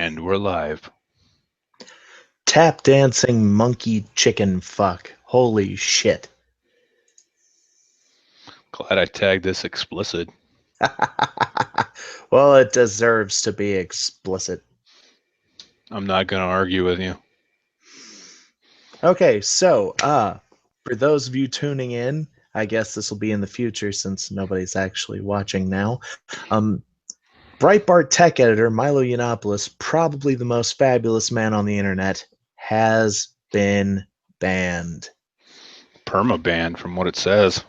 And we're live. Tap dancing monkey chicken fuck. Holy shit. Glad I tagged this explicit. Well, it deserves to be explicit. I'm not going to argue with you. Okay, so, for those of you tuning in, I guess this will be in the future since nobody's actually watching now. Breitbart tech editor Milo Yiannopoulos, probably the most fabulous man on the internet, has been banned. Permaban from what it says.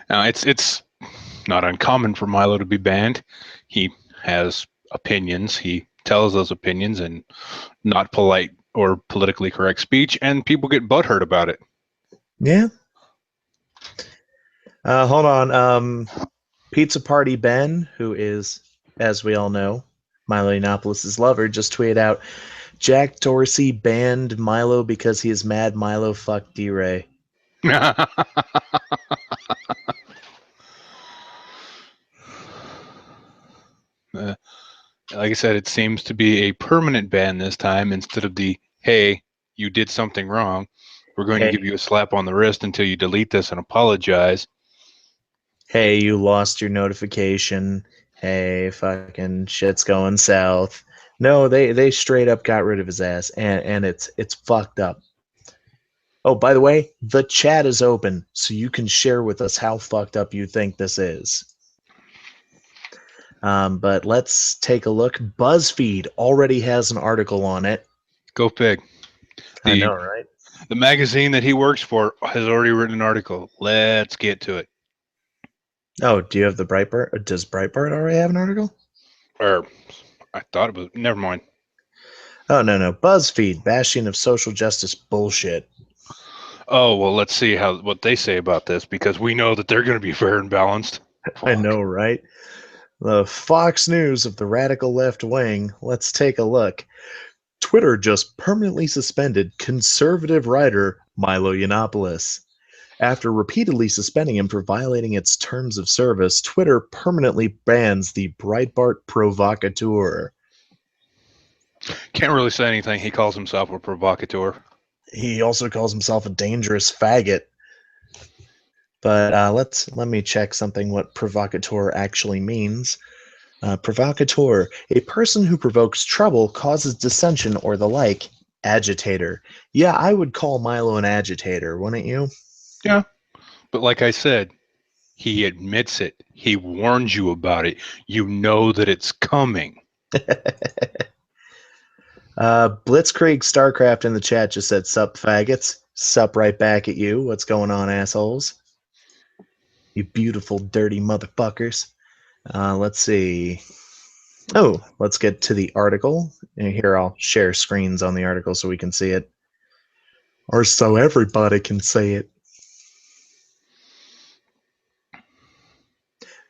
Now, it's not uncommon for Milo to be banned. He has opinions. He tells those opinions in not polite or politically correct speech, and people get butthurt about it. Yeah. Hold on. Pizza Party Ben, who is, as we all know, Milo Yiannopoulos' lover, just tweeted out, Jack Dorsey banned Milo because he is mad Milo fucked D-Ray. Like I said, it seems to be a permanent ban this time instead of the, hey, you did something wrong. We're going to give you a slap on the wrist until you delete this and apologize. Hey, you lost your notification. Hey, fucking shit's going south. No, they straight up got rid of his ass, and it's fucked up. Oh, by the way, the chat is open, so you can share with us how fucked up you think this is. But let's take a look. BuzzFeed already has an article on it. Go Pig. I know, right? The magazine that he works for has already written an article. Let's get to it. Oh, do you have the Breitbart? Does Breitbart already have an article? Or I thought it was. Never mind. Oh, no. BuzzFeed, bashing of social justice bullshit. Oh, well, let's see what they say about this, because we know that they're going to be fair and balanced. I know, right? The Fox News of the radical left wing. Let's take a look. Twitter just permanently suspended conservative writer Milo Yiannopoulos. After repeatedly suspending him for violating its terms of service, Twitter permanently bans the Breitbart provocateur. Can't really say anything. He calls himself a provocateur. He also calls himself a dangerous faggot. But let me check something what provocateur actually means. Provocateur, a person who provokes trouble, causes dissension, or the like. Agitator. Yeah, I would call Milo an agitator, wouldn't you? Yeah, but like I said, he admits it. He warns you about it. You know that it's coming. Blitzkrieg StarCraft in the chat just said, sup, faggots. Sup right back at you. What's going on, assholes? You beautiful, dirty motherfuckers. Let's see. Oh, let's get to the article. And here I'll share screens on the article so we can see it. Or so everybody can see it.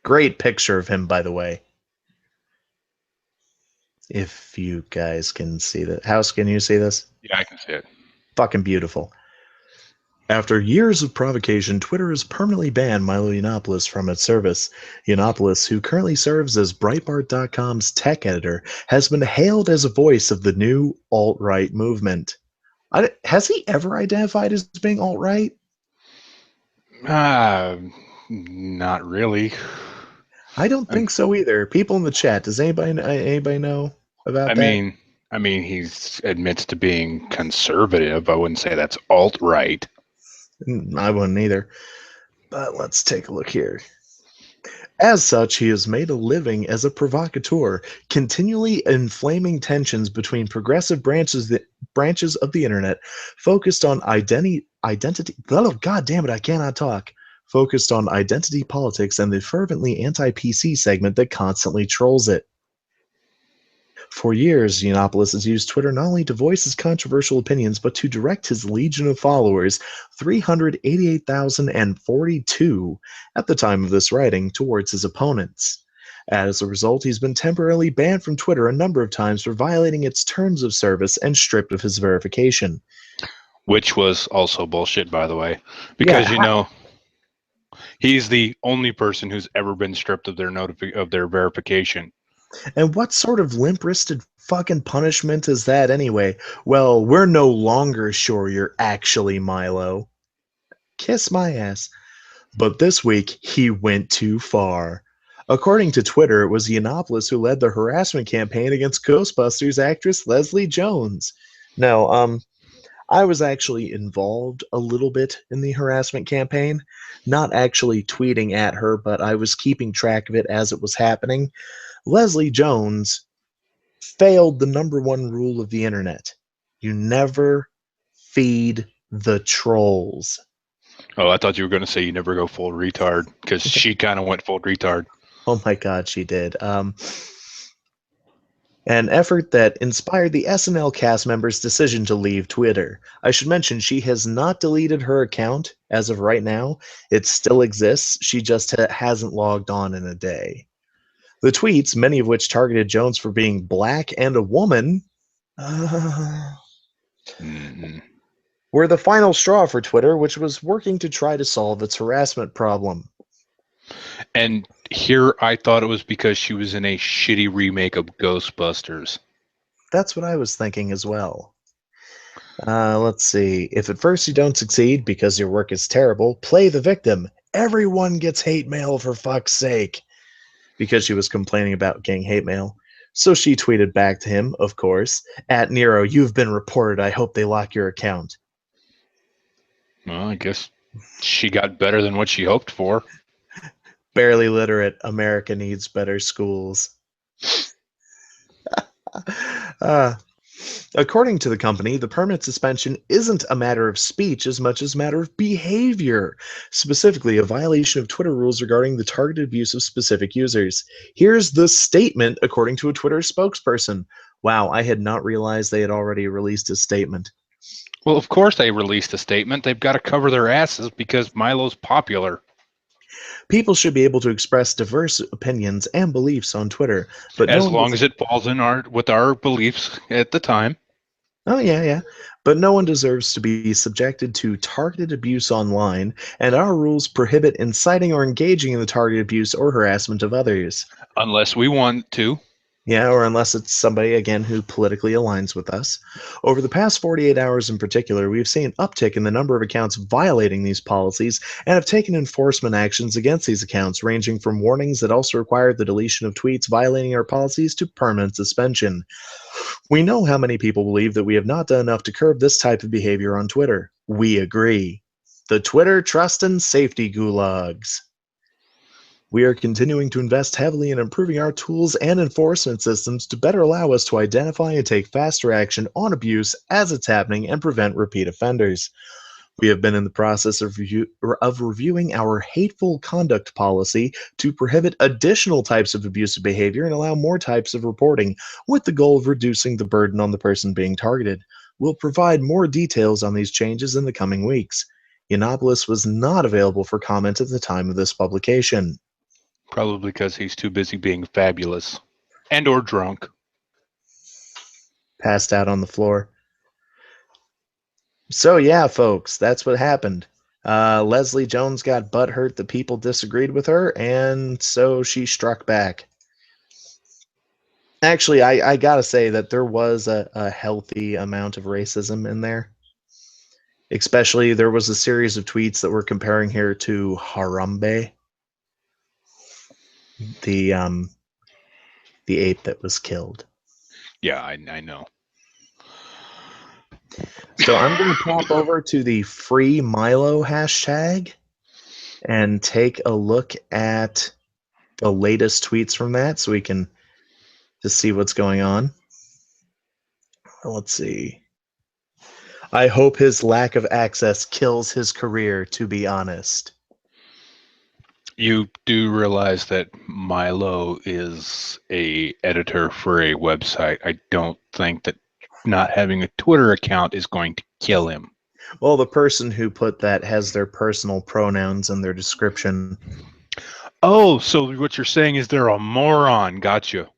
Great picture of him, by the way. If you guys can see that. House, can you see this? Yeah, I can see it. Fucking beautiful. After years of provocation, Twitter has permanently banned Milo Yiannopoulos from its service. Yiannopoulos, who currently serves as Breitbart.com's tech editor, has been hailed as a voice of the new alt-right movement. Has he ever identified as being alt-right? Not really. I don't think so either. People in the chat, does anybody know about that? I mean, he admits to being conservative. I wouldn't say that's alt-right. I wouldn't either. But let's take a look here. As such, he has made a living as a provocateur, continually inflaming tensions between progressive branches of the internet, focused on identity. Oh, God damn it! I cannot talk. Focused on identity politics and the fervently anti-PC segment that constantly trolls it. For years, Yiannopoulos has used Twitter not only to voice his controversial opinions, but to direct his legion of followers, 388,042 at the time of this writing, towards his opponents. As a result, he's been temporarily banned from Twitter a number of times for violating its terms of service and stripped of his verification. which was also bullshit, by the way, Yeah, because he's the only person who's ever been stripped of their verification. and what sort of limp-wristed fucking punishment is that anyway? Well, we're no longer sure you're actually Milo. Kiss my ass. But this week, he went too far. According to Twitter, it was Yiannopoulos who led the harassment campaign against Ghostbusters actress Leslie Jones. No, I was actually involved a little bit in the harassment campaign, not actually tweeting at her, but I was keeping track of it as it was happening. Leslie Jones failed the number one rule of the internet. You never feed the trolls. Oh, I thought you were going to say you never go full retard, because she kind of went full retard. Oh my god, she did. An effort that inspired the SNL cast members' decision to leave Twitter. I should mention she has not deleted her account as of right now. It still exists. She just hasn't logged on in a day. The tweets, many of which targeted Jones for being black and a woman, Mm-hmm. were the final straw for Twitter, which was working to try to solve its harassment problem. And here I thought it was because she was in a shitty remake of Ghostbusters. That's what I was thinking as well. Let's see. If at first you don't succeed because your work is terrible, play the victim. Everyone gets hate mail for fuck's sake. Because she was complaining about getting hate mail. So she tweeted back to him, of course, at Nero, you've been reported. I hope they lock your account. Well, I guess she got better than what she hoped for. Barely literate. America needs better schools. uh, According to the company, the permanent suspension isn't a matter of speech as much as a matter of behavior, specifically a violation of Twitter rules regarding the targeted abuse of specific users. Here's the statement according to a Twitter spokesperson. Wow, I had not realized they had already released a statement. Well, of course they released a statement. They've got to cover their asses because Milo's popular. People should be able to express diverse opinions and beliefs on Twitter, but no As one long does. as it falls in with our beliefs at the time. Oh, yeah, yeah. But no one deserves to be subjected to targeted abuse online, and our rules prohibit inciting or engaging in the targeted abuse or harassment of others. Unless we want to. Yeah, or unless it's somebody, again, who politically aligns with us. Over the past 48 hours in particular, we've seen an uptick in the number of accounts violating these policies and have taken enforcement actions against these accounts, ranging from warnings that also require the deletion of tweets violating our policies to permanent suspension. We know how many people believe that we have not done enough to curb this type of behavior on Twitter. We agree. The Twitter trust and safety gulags. We are continuing to invest heavily in improving our tools and enforcement systems to better allow us to identify and take faster action on abuse as it's happening and prevent repeat offenders. We have been in the process of reviewing our hateful conduct policy to prohibit additional types of abusive behavior and allow more types of reporting, with the goal of reducing the burden on the person being targeted. We'll provide more details on these changes in the coming weeks. Yiannopoulos was not available for comment at the time of this publication. Probably because he's too busy being fabulous. And or drunk. Passed out on the floor. So yeah, folks, that's what happened. Leslie Jones got butthurt that people disagreed with her, and so she struck back. Actually, I gotta say that there was a healthy amount of racism in there. Especially, there was a series of tweets that were comparing her to Harambe, the um, the ape that was killed. Yeah, I know. So I'm going to pop over to the free Milo hashtag and take a look at the latest tweets from that so we can just see what's going on. Let's see. I hope his lack of access kills his career, to be honest. You do realize that Milo is a editor for a website. I don't think that not having a Twitter account is going to kill him. Well, the person who put that has their personal pronouns in their description. Oh, so what you're saying is they're a moron. Gotcha.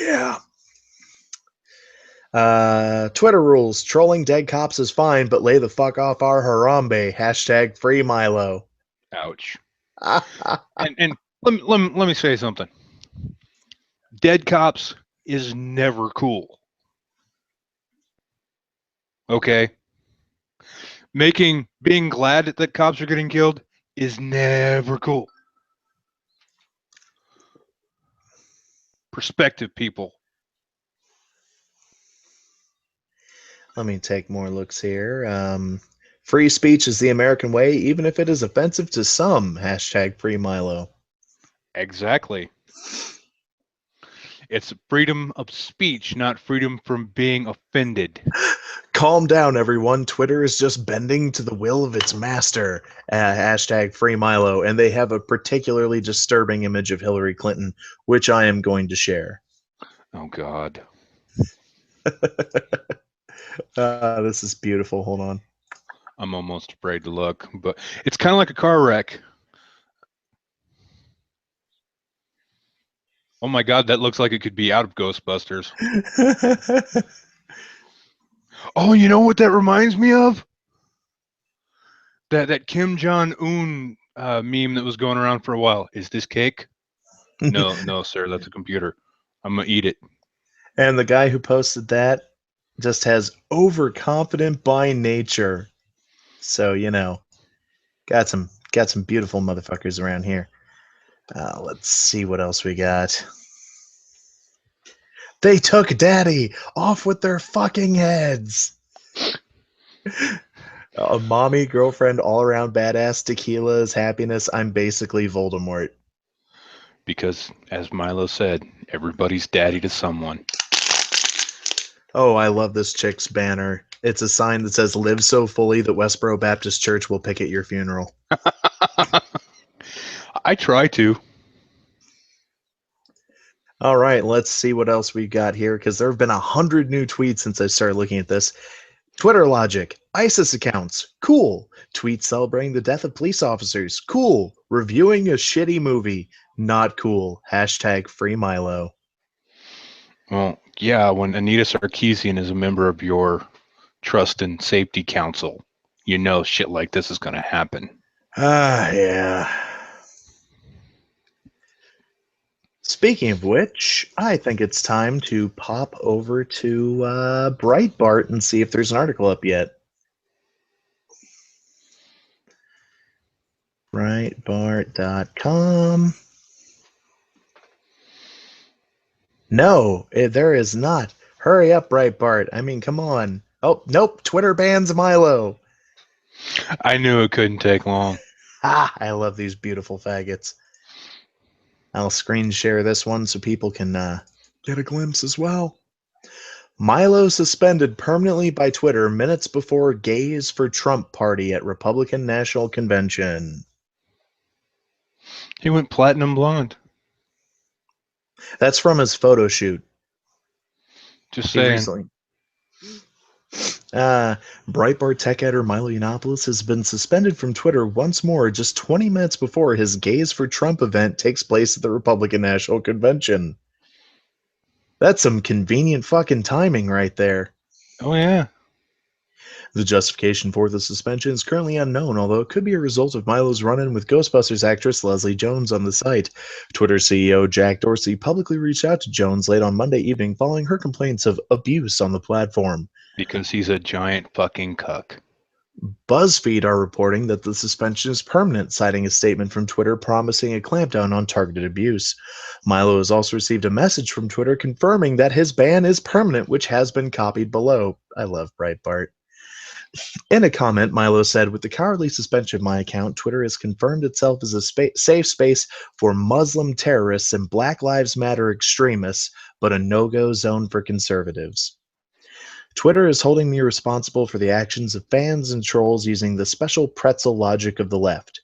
Yeah. Twitter rules. Trolling dead cops is fine, but lay the fuck off our Harambe. Hashtag free Milo. Ouch. And let me say something. Dead cops is never cool. Okay? Being glad that cops are getting killed is never cool. Perspective, people. Let me take more looks here. Free speech is the American way, even if it is offensive to some. Hashtag free Milo. Exactly. It's freedom of speech, not freedom from being offended. Calm down, everyone. Twitter is just bending to the will of its master. Hashtag free Milo. And they have a particularly disturbing image of Hillary Clinton, which I am going to share. Oh, God. This is beautiful. Hold on. I'm almost afraid to look, but it's kind of like a car wreck. Oh my God, that looks like it could be out of Ghostbusters. Oh, you know what that reminds me of? That Kim Jong-un meme that was going around for a while. Is this cake? No, sir, that's a computer. I'm gonna eat it. And the guy who posted that just has overconfident by nature. So, got some beautiful motherfuckers around here. Let's see what else we got. They took daddy off with their fucking heads. A mommy, girlfriend, all around badass, tequila is happiness. I'm basically Voldemort. Because, as Milo said, everybody's daddy to someone. Oh, I love this chick's banner. It's a sign that says live so fully that Westboro Baptist Church will picket your funeral. I try to. All right, let's see what else we've got here because there have been 100 new tweets since I started looking at this. Twitter logic, ISIS accounts, cool. Tweets celebrating the death of police officers, cool. Reviewing a shitty movie, not cool. Hashtag free Milo. Well, yeah, when Anita Sarkeesian is a member of your Trust and Safety Council, you know shit like this is going to happen. Yeah. Speaking of which, I think it's time to pop over to Breitbart and see if there's an article up yet. Breitbart.com. No, there is not. Hurry up, Breitbart. I mean, come on. Oh, nope. Twitter bans Milo. I knew it couldn't take long. I love these beautiful faggots. I'll screen share this one so people can get a glimpse as well. Milo suspended permanently by Twitter minutes before Gays for Trump party at Republican National Convention. He went platinum blonde. That's from his photo shoot. Just He saying. recently. Breitbart tech editor Milo Yiannopoulos has been suspended from Twitter once more just 20 minutes before his Gays for Trump event takes place at the Republican National Convention. That's some convenient fucking timing right there. Oh, yeah. The justification for the suspension is currently unknown, although it could be a result of Milo's run-in with Ghostbusters actress Leslie Jones on the site. Twitter CEO Jack Dorsey publicly reached out to Jones late on Monday evening following her complaints of abuse on the platform. Because he's a giant fucking cuck. BuzzFeed are reporting that the suspension is permanent, citing a statement from Twitter promising a clampdown on targeted abuse. Milo has also received a message from Twitter confirming that his ban is permanent, which has been copied below. I love Breitbart. In a comment, Milo said, with the cowardly suspension of my account, Twitter has confirmed itself as a safe space for Muslim terrorists and Black Lives Matter extremists, but a no-go zone for conservatives. Twitter is holding me responsible for the actions of fans and trolls using the special pretzel logic of the left.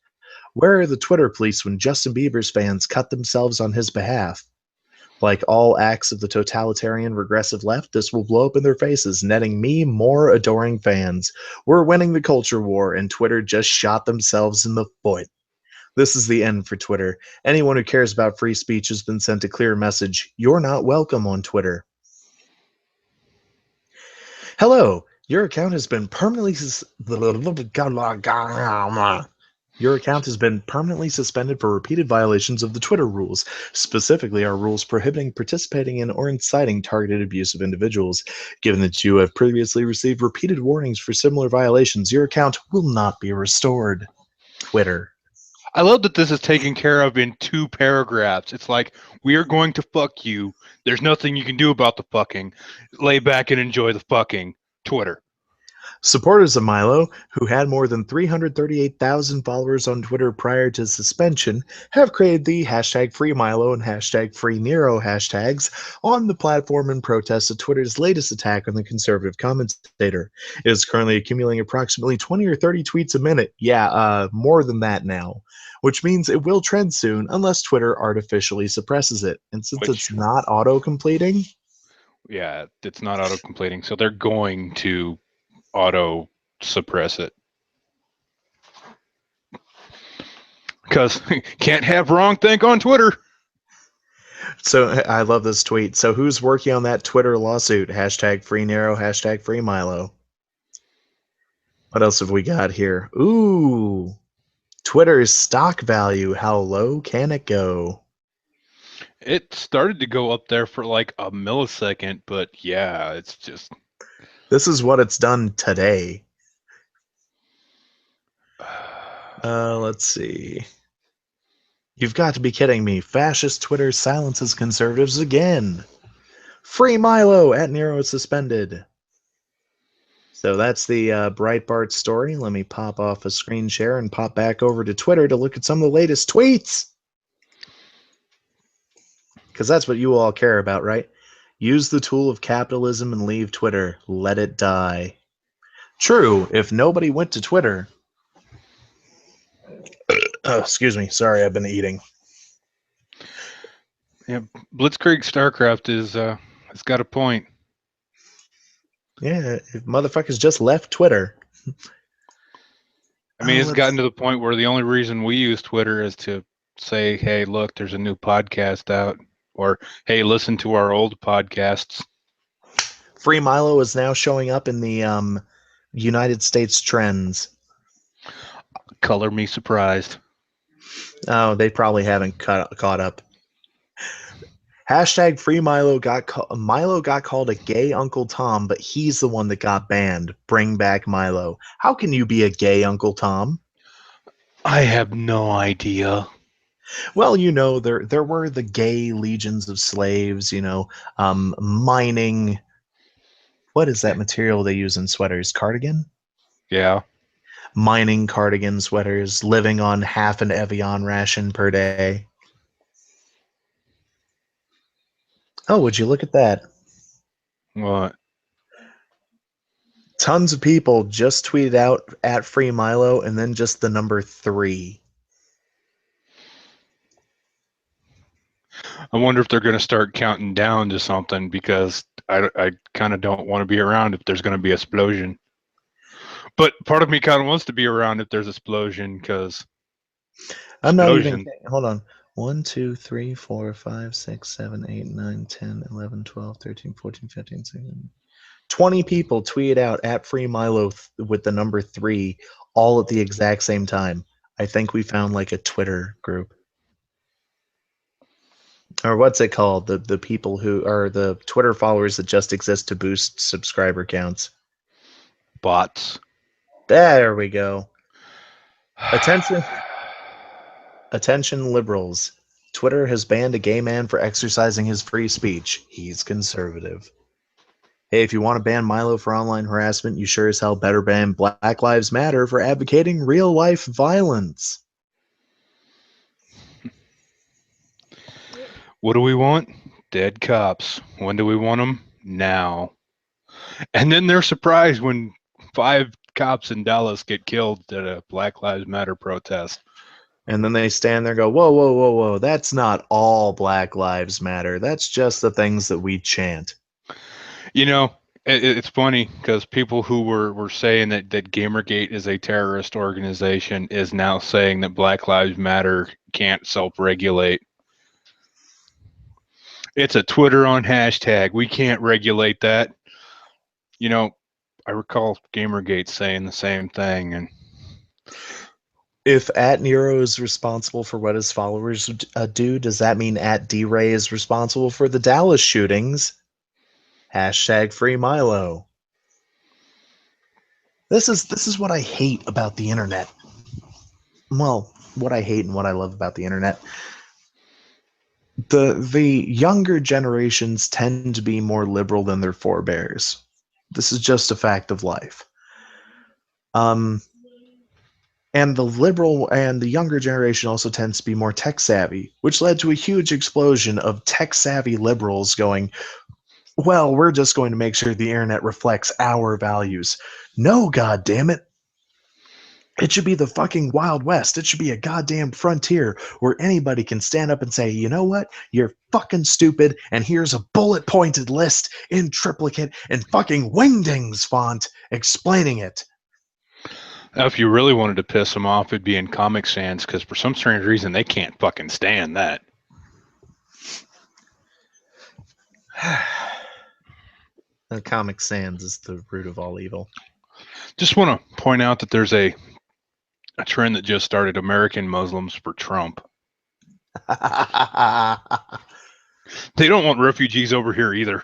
Where are the Twitter police when Justin Bieber's fans cut themselves on his behalf? Like all acts of the totalitarian regressive left, this will blow up in their faces, netting me more adoring fans. We're winning the culture war, and Twitter just shot themselves in the foot. This is the end for Twitter. Anyone who cares about free speech has been sent a clear message. You're not welcome on Twitter. Hello, your account has been permanently your account has been permanently suspended for repeated violations of the Twitter rules, specifically our rules prohibiting participating in or inciting targeted abuse of individuals. Given that you have previously received repeated warnings for similar violations, your account will not be restored. Twitter. I love that this is taken care of in 2 paragraphs. It's like, we are going to fuck you. There's nothing you can do about the fucking. Lay back and enjoy the fucking. Twitter. Supporters of Milo, who had more than 338,000 followers on Twitter prior to suspension, have created the hashtag Free Milo and hashtag Free Nero hashtags on the platform in protest of Twitter's latest attack on the conservative commentator. It is currently accumulating approximately 20 or 30 tweets a minute. Yeah, more than that now. Which means it will trend soon unless Twitter artificially suppresses it. And since it's Which, not auto-completing, yeah, it's not auto completing, so they're going to auto suppress it. Because can't have wrong think on Twitter. so I love this tweet. So who's working on that Twitter lawsuit? Hashtag Free Nero, hashtag Free Milo. What else have we got here? Ooh, Twitter's stock value. How low can it go? It started to go up there for like a millisecond, but yeah, it's just. This is what it's done today. Let's see. You've got to be kidding me. Fascist Twitter silences conservatives again. Free Milo at Nero is suspended. So that's the Breitbart story. Let me pop off a screen share and pop back over to Twitter to look at some of the latest tweets. Because that's what you all care about, right? Use the tool of capitalism and leave Twitter. Let it die. True, if nobody went to Twitter. Oh, excuse me. Sorry, I've been eating. Yeah, Blitzkrieg StarCraft is it's got a point. Yeah, if motherfuckers just left Twitter. I mean, it's gotten Let's to the point where the only reason we use Twitter is to say, "Hey, look, there's a new podcast out," or "Hey, listen to our old podcasts." Free Milo is now showing up in the United States trends. Color me surprised. Oh, they probably haven't caught up. Hashtag Free Milo Milo got called a gay Uncle Tom, but he's the one that got banned. Bring back Milo. How can you be a gay Uncle Tom? I have no idea. Well, there were the gay legions of slaves, mining. What is that material they use in sweaters? Cardigan? Yeah. Mining cardigan sweaters, living on half an Evian ration per day. Oh, would you look at that? What? Tons of people just tweeted out at Free Milo and then just the number 3. I wonder if they're going to start counting down to something, because I kind of don't want to be around if there's going to be an explosion. But part of me kind of wants to be around if there's an explosion, because I'm not even explosion. kidding. Hold on. 1, 2, 3, 4, 5, 6, 7, 8, 9, 10, 11, 12, 13, 14, 15, 16. 20 people tweeted out at Free Milo with the number 3 all at the exact same time. I think we found like a Twitter group. Or what's it called? The people who are the Twitter followers that just exist to boost subscriber counts. Bots. There we go. Attention. Attention liberals. Twitter has banned a gay man for exercising his free speech. He's conservative. Hey, if you want to ban Milo for online harassment, you sure as hell better ban Black Lives Matter for advocating real life violence. What do we want? Dead cops. When do we want them? Now. And then they're surprised when 5 cops in Dallas get killed at a Black Lives Matter protest. And then they stand there and go, whoa, whoa, whoa, whoa, that's not all Black Lives Matter. That's just the things that we chant. You know, it's funny because people who were saying that Gamergate is a terrorist organization is now saying that Black Lives Matter can't self-regulate. It's a Twitter on hashtag. We can't regulate that. You know, I recall Gamergate saying the same thing, and If at Nero is responsible for what his followers do, does that mean at D-Ray is responsible for the Dallas shootings? Hashtag free Milo. This is what I hate about the internet. Well, what I hate and what I love about the internet. The younger generations tend to be more liberal than their forebears. This is just a fact of life. And the younger generation also tends to be more tech savvy, which led to a huge explosion of tech savvy liberals going, well, we're just going to make sure the internet reflects our values. No, god damn it. It should be the fucking Wild West. It should be a goddamn frontier where anybody can stand up and say, you know what? You're fucking stupid, and here's a bullet pointed list in triplicate and fucking wingdings font explaining it. now, if you really wanted to piss them off, it'd be in Comic Sans, because for some strange reason they can't fucking stand that. Comic Sans is the root of all evil. Just want to point out that there's a trend that just started: American Muslims for Trump. They don't want refugees over here either.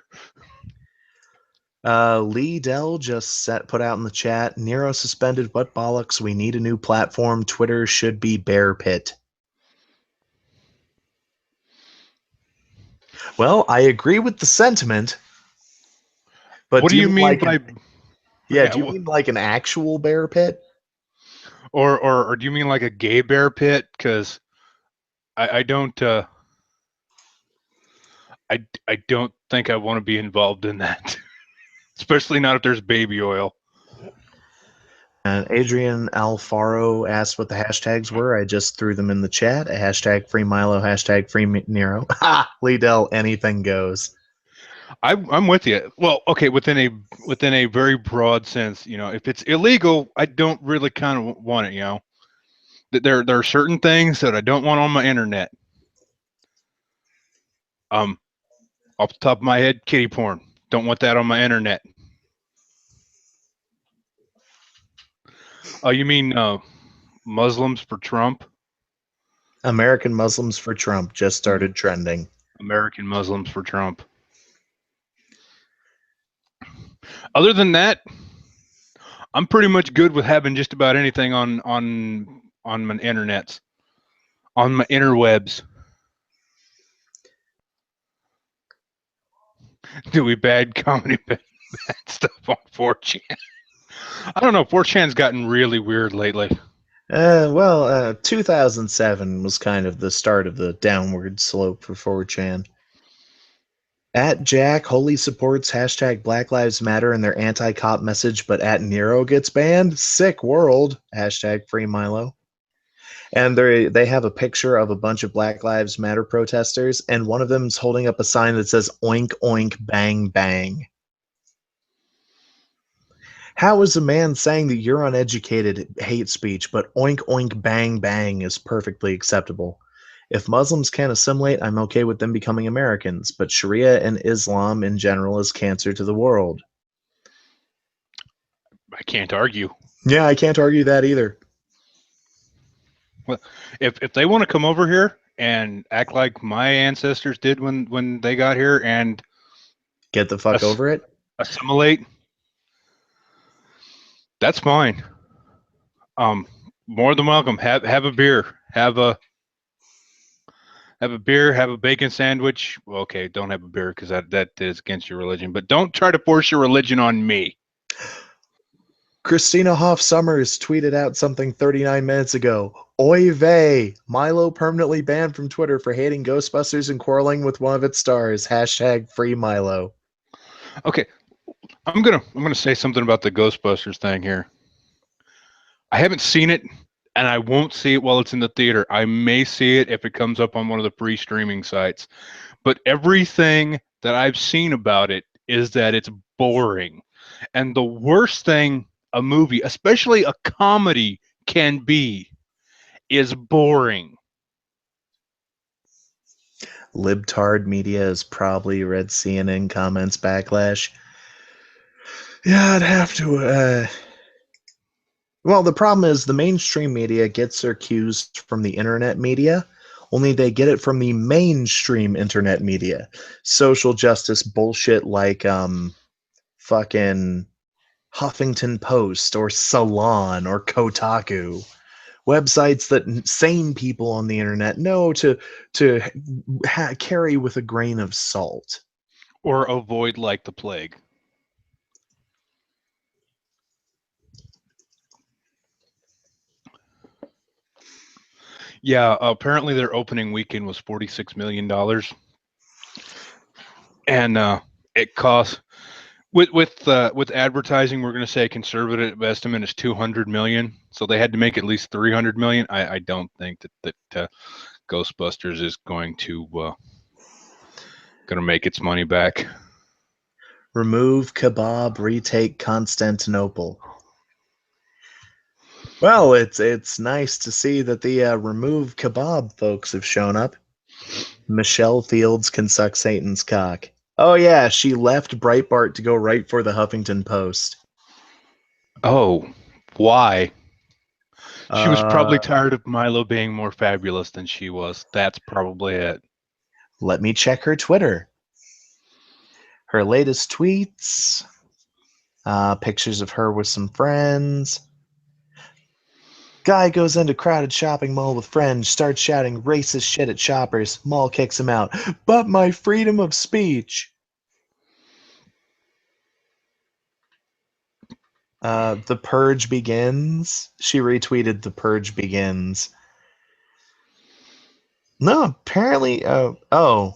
Lee Dell just put out in the chat, Nero suspended, what bollocks, we need a new platform, Twitter should be Bear Pit. Well, I agree with the sentiment, but What do you mean by do you mean like an actual bear pit? Or do you mean like a gay bear pit? Because I don't I don't think I want to be involved in that, especially not if there's baby oil. And Adrian Alfaro asked what the hashtags were. I just threw them in the chat. A hashtag free Milo, hashtag free Nero. Ha! Liddell, anything goes. I'm with you. Well, okay, within a very broad sense, you know, if it's illegal, I don't really kind of want it. You know, there are certain things that I don't want on my internet. Off the top of my head, kitty porn. Don't want that on my internet. Oh, you mean Muslims for Trump? American Muslims for Trump just started trending. American Muslims for Trump. Other than that, I'm pretty much good with having just about anything on my internets, on my interwebs. Do we bad comedy bad stuff on 4chan? I don't know. 4chan's gotten really weird lately. 2007 was kind of the start of the downward slope for 4chan. At Jack wholly supports hashtag Black Lives Matter and their anti-cop message, but at Nero gets banned. Sick world. Hashtag free Milo. And they have a picture of a bunch of Black Lives Matter protesters, and one of them is holding up a sign that says "Oink Oink Bang Bang." How is a man saying that you're uneducated hate speech, but "Oink Oink Bang Bang" is perfectly acceptable? If Muslims can't assimilate, I'm okay with them becoming Americans, but Sharia and Islam in general is cancer to the world. I can't argue. Yeah, I can't argue that either. Well, if they want to come over here and act like my ancestors did when they got here and get the fuck over it, assimilate, that's fine. More than welcome. Have a beer. Have a beer. Have a bacon sandwich. Well, okay, don't have a beer because that is against your religion. But don't try to force your religion on me. Christina Hoff Summers tweeted out something 39 minutes ago. Oy vey! Milo permanently banned from Twitter for hating Ghostbusters and quarreling with one of its stars. Hashtag free Milo. Okay, I'm gonna say something about the Ghostbusters thing here. I haven't seen it, and I won't see it while it's in the theater. I may see it if it comes up on one of the free streaming sites. But everything that I've seen about it is that it's boring. And the worst thing a movie, especially a comedy, can be is boring. Libtard Media has probably read CNN comments backlash. Yeah, I'd have to. Well, the problem is the mainstream media gets their cues from the internet media, only they get it from the mainstream internet media. Social justice bullshit like fucking Huffington Post or Salon or Kotaku. Websites that sane people on the internet know to carry with a grain of salt. Or avoid like the plague. Yeah, apparently their opening weekend was $46 million. And it costs with advertising, we're going to say a conservative estimate is 200 million. So they had to make at least 300 million. I don't think that Ghostbusters is going to make its money back. Remove kebab, retake Constantinople. Well, it's nice to see that the remove kebab folks have shown up. Michelle Fields can suck Satan's cock. Oh yeah, she left Breitbart to go write for the Huffington Post. Oh, why? She was Uh, probably tired of Milo being more fabulous than she was. That's probably it. Let me check her Twitter. Her latest tweets, pictures of her with some friends. Guy goes into crowded shopping mall with friends, starts shouting racist shit at shoppers. Mall kicks him out. But my freedom of speech. The Purge begins. She retweeted The Purge begins. No, apparently. Oh.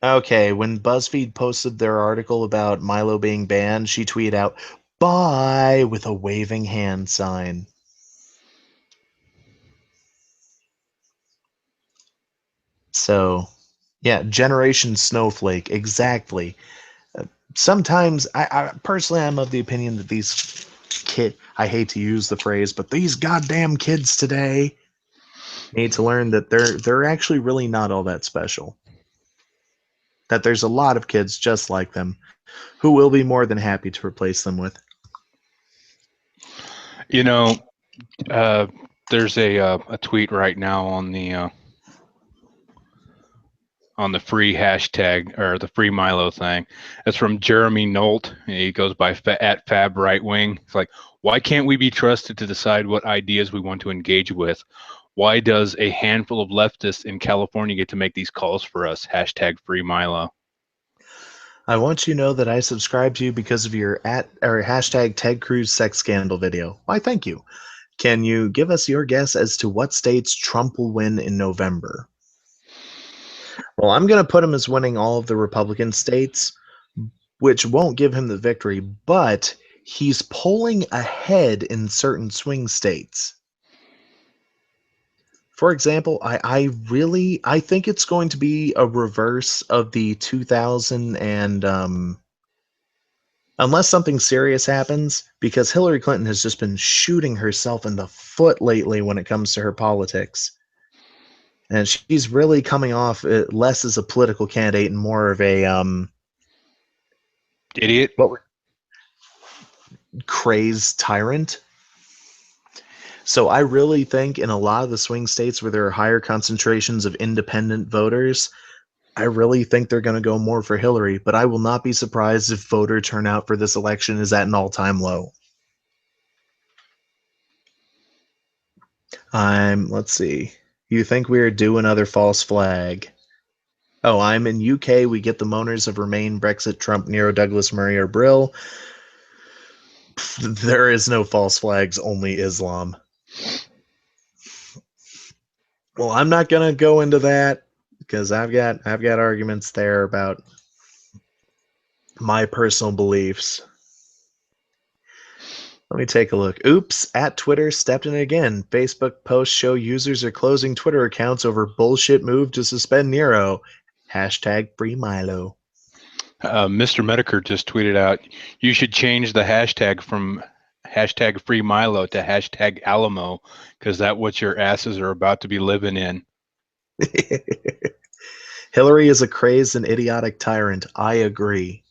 Okay. When BuzzFeed posted their article about Milo being banned, she tweeted out, bye, with a waving hand sign. So, yeah, Generation Snowflake. Exactly. Sometimes, I personally, I'm of the opinion that these I hate to use the phrase, but these goddamn kids today need to learn that they're actually really not all that special. That there's a lot of kids just like them who will be more than happy to replace them with. You know, there's a tweet right now on the free hashtag or the free Milo thing. It's from Jeremy Nolt. He goes by at Fab Right Wing. It's like, why can't we be trusted to decide what ideas we want to engage with? Why does a handful of leftists in California get to make these calls for us? Hashtag free Milo. I want you to know that I subscribe to you because of your hashtag Ted Cruz sex scandal video. Why, thank you. Can you give us your guess as to what states Trump will win in November? Well, I'm going to put him as winning all of the Republican states, which won't give him the victory, but he's polling ahead in certain swing states. For example, I think it's going to be a reverse of the 2000 and unless something serious happens, because Hillary Clinton has just been shooting herself in the foot lately when it comes to her politics. And she's really coming off less as a political candidate and more of a Idiot. Crazed tyrant. So I really think in a lot of the swing states where there are higher concentrations of independent voters, I really think they're going to go more for Hillary, but I will not be surprised if voter turnout for this election is at an all-time low. Let's see. You think we are due another false flag? Oh, I'm in UK. We get the moaners of Remain, Brexit, Trump, Nero, Douglas, Murray, or Brill. There is no false flags, only Islam. Well, I'm not gonna go into that because I've got arguments there about my personal beliefs. Let me take a look. Oops, at Twitter stepped in again. Facebook posts show users are closing Twitter accounts over bullshit move to suspend Nero. Hashtag free Milo. Mr. Medicare just tweeted out, you should change the hashtag from hashtag free Milo to hashtag Alamo, because that's what your asses are about to be living in. Hillary is a crazed and idiotic tyrant. I agree.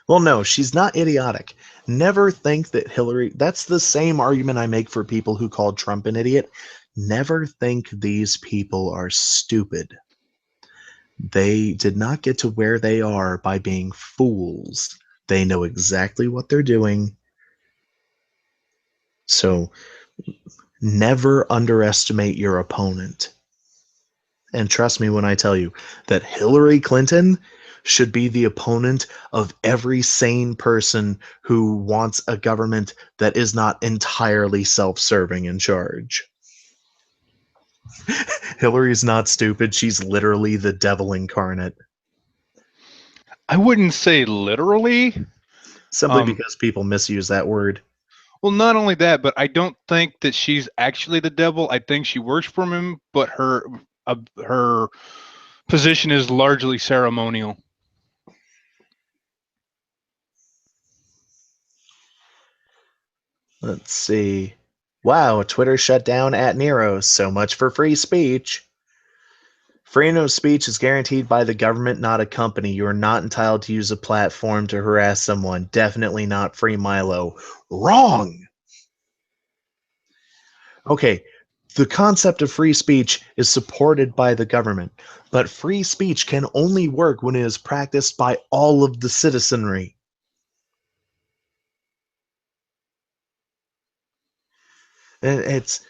Well, no, she's not idiotic. Never think that Hillary. That's the same argument I make for people who called Trump an idiot. Never think these people are stupid. They did not get to where they are by being fools. They know exactly what they're doing. So never underestimate your opponent. And trust me when I tell you that Hillary Clinton should be the opponent of every sane person who wants a government that is not entirely self serving in charge. Hillary's not stupid. She's literally the devil incarnate. I wouldn't say literally. Simply Um, because people misuse that word. well, not only that, but I don't think that she's actually the devil. I think she works for him, but her position is largely ceremonial. Let's see. Wow, Twitter shut down at Nero. So much for free speech. Freedom of speech is guaranteed by the government, not a company. You are not entitled to use a platform to harass someone. Definitely not free Milo. Wrong. Okay, the concept of free speech is supported by the government, but free speech can only work when it is practiced by all of the citizenry. It's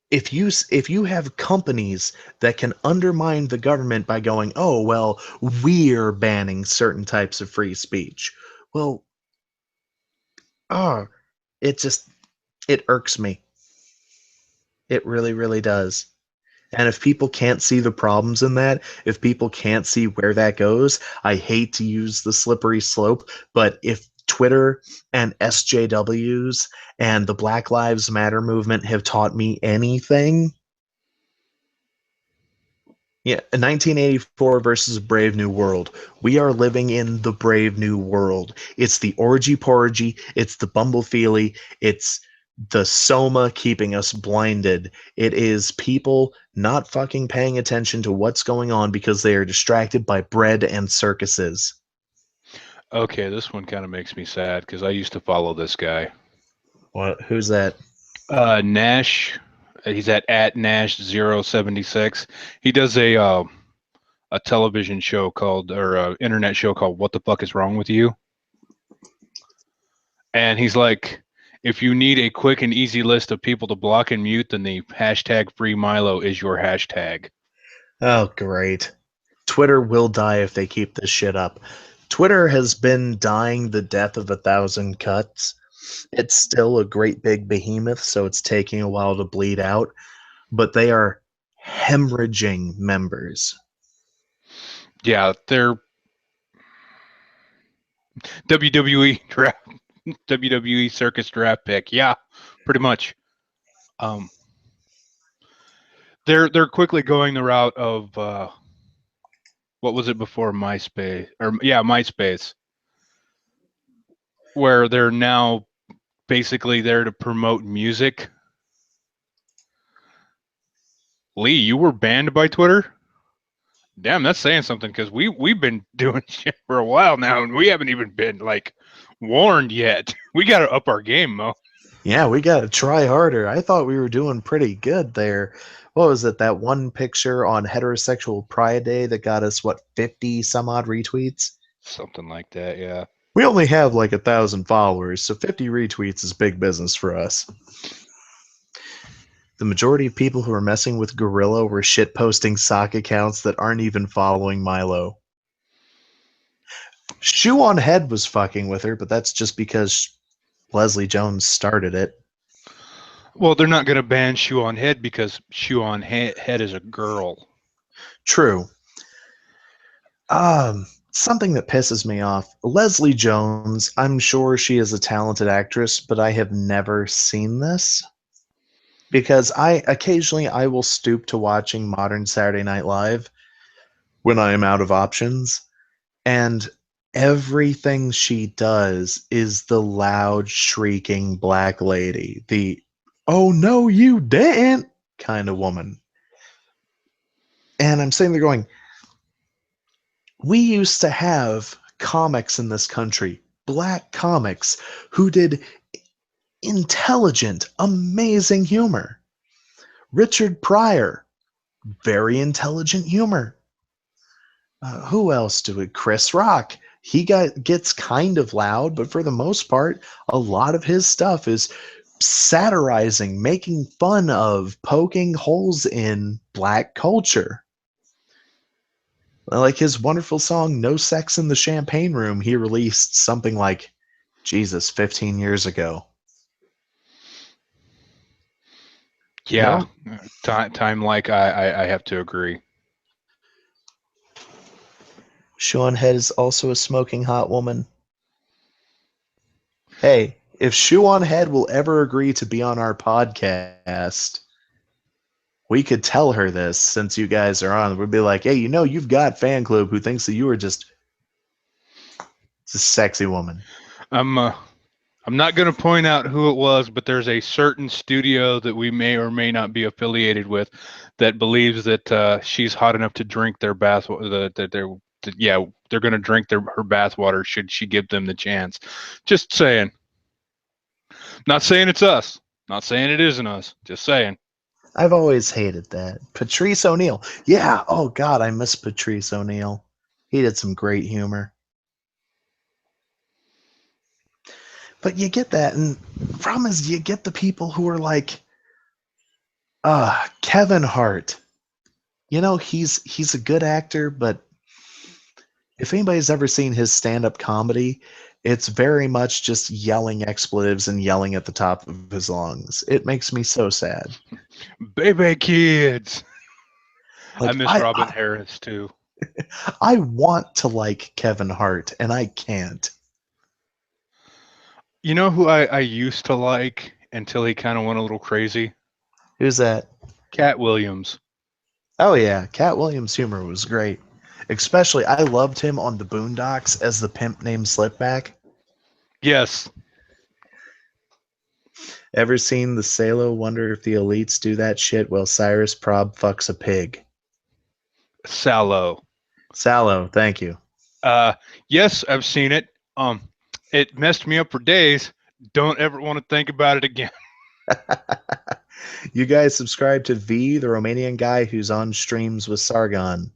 if you have companies that can undermine the government by going, "Oh, well, we're banning certain types of free speech." Well, oh, it just it irks me. It really, really does. And if people can't see the problems in that, if people can't see where that goes, I hate to use the slippery slope, but if Twitter and SJWs and the Black Lives Matter movement have taught me anything, yeah, 1984 versus a Brave New World. We are living in the Brave New World. It's the orgy porgy, it's the bumblefiely, it's the soma keeping us blinded. It is people not fucking paying attention to what's going on because they are distracted by bread and circuses. Okay, this one kind of makes me sad because I used to follow this guy. What? Who's that? Nash. He's at Nash 076. He does a television show called or internet show called What the Fuck Is Wrong with You? And he's like, if you need a quick and easy list of people to block and mute, then the hashtag free Milo is your hashtag. Oh, great. Twitter will die if they keep this shit up. Twitter has been dying the death of a thousand cuts. It's still a great big behemoth, so it's taking a while to bleed out, but they are hemorrhaging members. Yeah, they're WWE draft, WWE circus draft pick. Yeah, pretty much. Um, they're quickly going the route of what was it before MySpace or yeah MySpace, where they're now basically there to promote music. Lee, you were banned by Twitter. Damn, that's saying something because we've been doing shit for a while now, and we haven't even been like warned yet. We got to up our game, Mo. Yeah, we got to try harder. I thought we were doing pretty good there. What was it? That one picture on Heterosexual Pride Day that got us, what, 50 some odd retweets? Something like that, yeah. We only have like 1,000 followers, so 50 retweets is big business for us. The majority of people who are messing with Gorilla were shitposting sock accounts that aren't even following Milo. Shoe on Head was fucking with her, but that's just because Leslie Jones started it. Well, they're not going to ban Shoe on Head because Shoe on Head is a girl. True. Something that pisses me off. Leslie Jones, I'm sure she is a talented actress, but I have never seen this. Because I will stoop to watching modern Saturday Night Live when I am out of options, and everything she does is the loud shrieking black lady, the "oh no you didn't" kind of woman. And I'm sitting there going, we used to have comics in this country, black comics who did intelligent, amazing humor. Richard Pryor, very intelligent humor. Who else do it? Chris Rock. Gets kind of loud, but for the most part, a lot of his stuff is satirizing, making fun of, poking holes in black culture. Like his wonderful song "No Sex in the Champagne Room," he released something like, Jesus, 15 years ago. Yeah, No, time like I have to agree. Sean Head is also a smoking hot woman. Hey, if Shoe on Head will ever agree to be on our podcast, we could tell her this since you guys are on. We'd be like, hey, you've got fan club who thinks that you are just a sexy woman. I'm not going to point out who it was, but there's a certain studio that we may or may not be affiliated with that believes that she's hot enough to drink their bath. Yeah, they're going to drink her bath water should she give them the chance. Just saying. Not saying it's us. Not saying it isn't us. Just saying. I've always hated that. Patrice O'Neill. Yeah, oh God, I miss Patrice O'Neill. He did some great humor. But you get that, and the problem is you get the people who are like, Kevin Hart. He's a good actor, but if anybody's ever seen his stand-up comedy, it's very much just yelling expletives and yelling at the top of his lungs. It makes me so sad. Baby kids. I Like miss Robin Harris too. I want to like Kevin Hart and I can't. You know who I used to like until he kind of went a little crazy? Who's that? Cat Williams. Oh yeah, Cat Williams' humor was great. Especially, I loved him on the Boondocks as the pimp named Slipback. Yes. Ever seen the Salo Wonder if the elites do that shit while Cyrus Prob fucks a pig? Sallow. Sallow, thank you. Yes, I've seen it. It messed me up for days. Don't ever want to think about it again. You guys subscribe to V, the Romanian guy who's on streams with Sargon.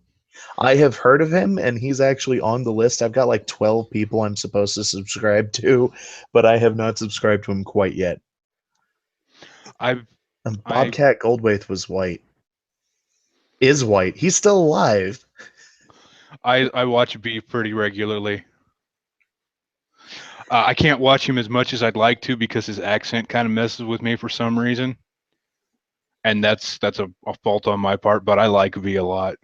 I have heard of him, and he's actually on the list. I've got like 12 people I'm supposed to subscribe to, but I have not subscribed to him quite yet. I Bobcat Goldthwait was white. Is white. He's still alive. I watch Beef pretty regularly. I can't watch him as much as I'd like to because his accent kind of messes with me for some reason, and that's a fault on my part. But I like V a lot.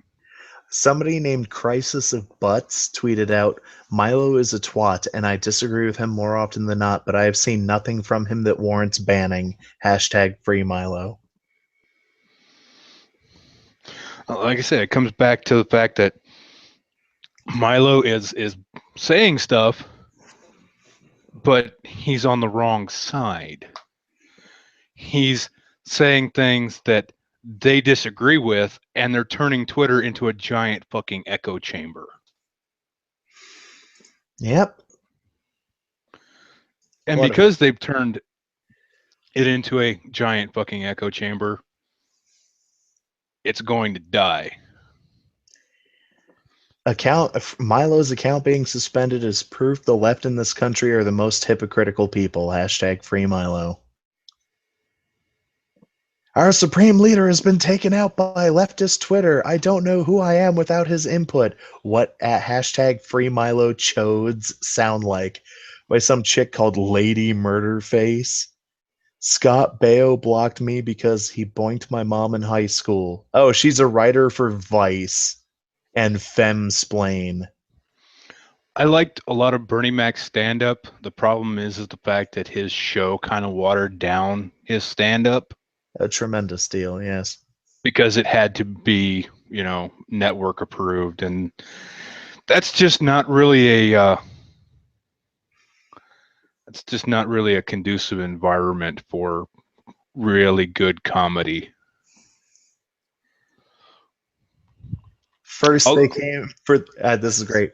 Somebody named Crisis of Butts tweeted out, Milo is a twat, and I disagree with him more often than not, but I have seen nothing from him that warrants banning. Hashtag free Milo. Like I said, it comes back to the fact that Milo is saying stuff, but he's on the wrong side. He's saying things that they disagree with, and they're turning Twitter into a giant fucking echo chamber. Yep. And because they've turned it into a giant fucking echo chamber, it's going to die. Milo's account being suspended is proof the left in this country are the most hypocritical people. Hashtag free Milo. Our supreme leader has been taken out by leftist Twitter. I don't know who I am without his input. What at hashtag free Milo chodes sound like? By some chick called Lady Murderface. Scott Baio blocked me because he boinked my mom in high school. Oh, she's a writer for Vice and Femsplain. I liked a lot of Bernie Mac's stand-up. The problem is the fact that his show kind of watered down his stand-up. A tremendous deal, yes. Because it had to be, network approved, and that's just not really a conducive environment for really good comedy. First, they came for this is great.